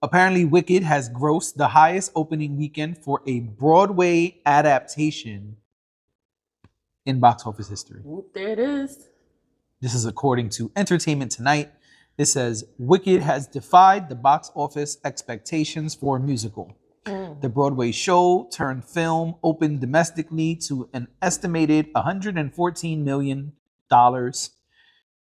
Apparently, Wicked has grossed the highest opening weekend for a Broadway adaptation in box office history. Whoop, there it is. This is according to Entertainment Tonight. It says Wicked has defied the box office expectations for a musical. The Broadway show turned film opened domestically to an estimated $114 million,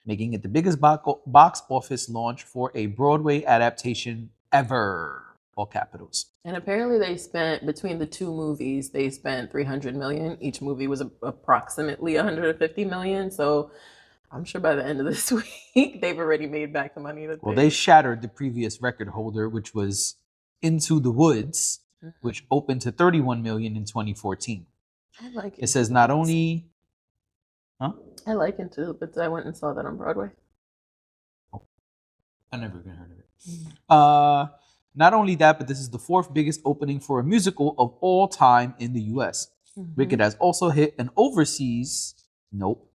making it the biggest box office launch for a Broadway adaptation ever. All capitals. And apparently they spent, between the two movies, they spent 300 million. Each movie was approximately 150 million. So I'm sure by the end of this week, they've already made back the money that they shattered the previous record holder, which was Into the Woods, which opened to 31 million in 2014. I like it. It says not only, I like it too, but I went and saw that on Broadway. Oh, I never even heard of it. Not only that, but this is the fourth biggest opening for a musical of all time in the US. Wicked has also hit an overseas. Nope.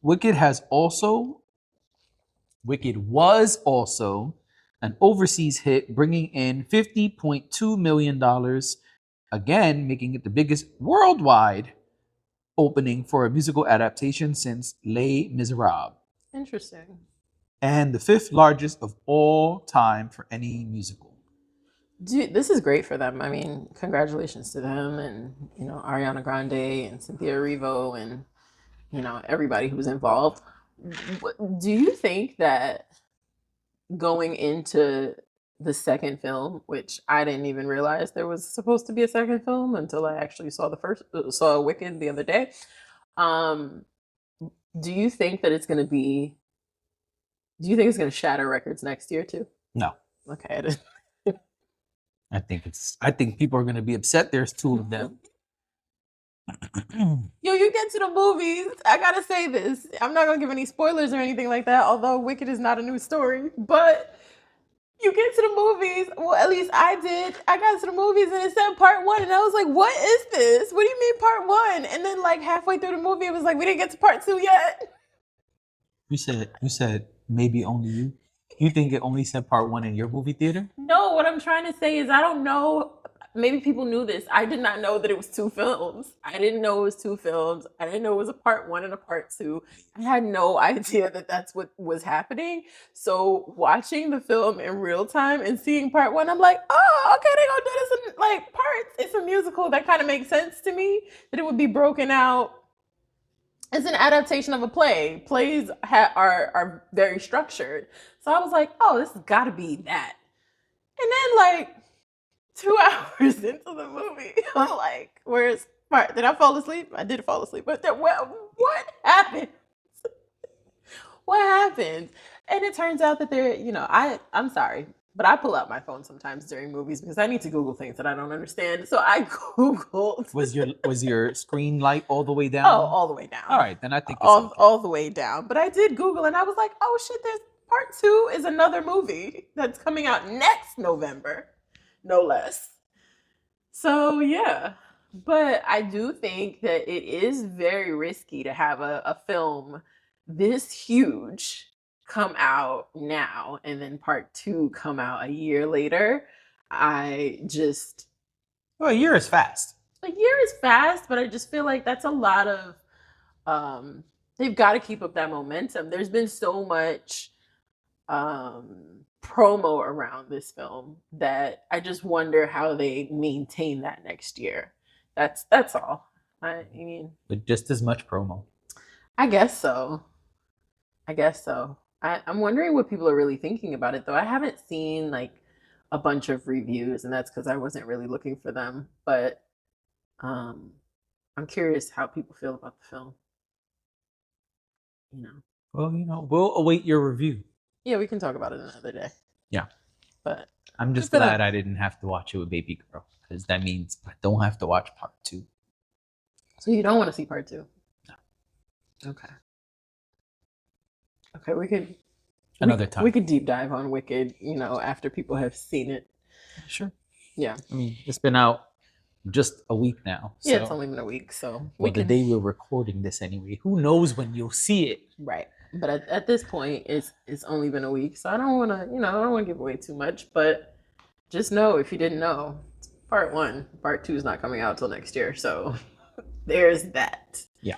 Wicked was also an overseas hit, bringing in $50.2 million, again, making it the biggest worldwide opening for a musical adaptation since Les Miserables. Interesting. And the fifth largest of all time for any musical. Dude, this is great for them. I mean, congratulations to them and, Ariana Grande and Cynthia Erivo and, everybody who's involved. Do you think that going into the second film, which I didn't even realize there was supposed to be a second film until I actually saw Wicked the other day. Do you think that it's going to shatter records next year too? No. Okay. I think people are going to be upset. There's two of them. Yo, you get to the movies. I gotta say this. I'm not gonna give any spoilers or anything like that, although Wicked is not a new story. But you get to the movies. Well, at least I did. I got to the movies and it said part 1, and I was like, "What is this? What do you mean part 1?" And then like halfway through the movie, it was like, "We didn't get to part 2 yet." You said maybe only you. You think it only said part 1 in your movie theater? No, what I'm trying to say is I don't know. Maybe people knew this. I did not know that it was 2 films. I didn't know it was 2 films. I didn't know it was a part 1 and a part 2. I had no idea that that's what was happening. So watching the film in real time and seeing part 1, I'm like, oh, okay, they're gonna do this in like parts. It's a musical. That kind of makes sense to me that it would be broken out. It's an adaptation of a play. Plays are very structured. So I was like, oh, this has got to be that. And then like 2 hours into the movie, I'm like, where's part? Did I fall asleep? I did fall asleep. But what happened? What happened? And it turns out that I'm sorry, but I pull out my phone sometimes during movies because I need to Google things that I don't understand. So I Googled. Was your screen light all the way down? Oh, all the way down. All right, then I think it's all the way down. But I did Google and I was like, oh shit, there's part 2 is another movie that's coming out next November, no less. So yeah. But I do think that it is very risky to have a film this huge come out now and then part 2 come out a year later. A year is fast. A year is fast, but I just feel like that's a lot of they've got to keep up that momentum. There's been so much promo around this film that I just wonder how they maintain that next year. That's all. I mean, but just as much promo. I guess so. I'm wondering what people are really thinking about it, though. I haven't seen like a bunch of reviews, and that's because I wasn't really looking for them. But I'm curious how people feel about the film. Well, we'll await your review. Yeah, we can talk about it another day. Yeah. But I'm just glad I didn't have to watch it with baby girl, because that means I don't have to watch part 2. So you don't want to see part 2? No. Okay, we could another time. We could deep dive on Wicked, after people have seen it. Sure. Yeah. I mean, it's been out just a week now. So. Yeah, it's only been a week, so the day we're recording this anyway. Who knows when you'll see it? Right. But at this point, it's only been a week, so I don't want to, I don't want to give away too much. But just know, if you didn't know, it's part one. Part two is not coming out till next year. So there's that. Yeah.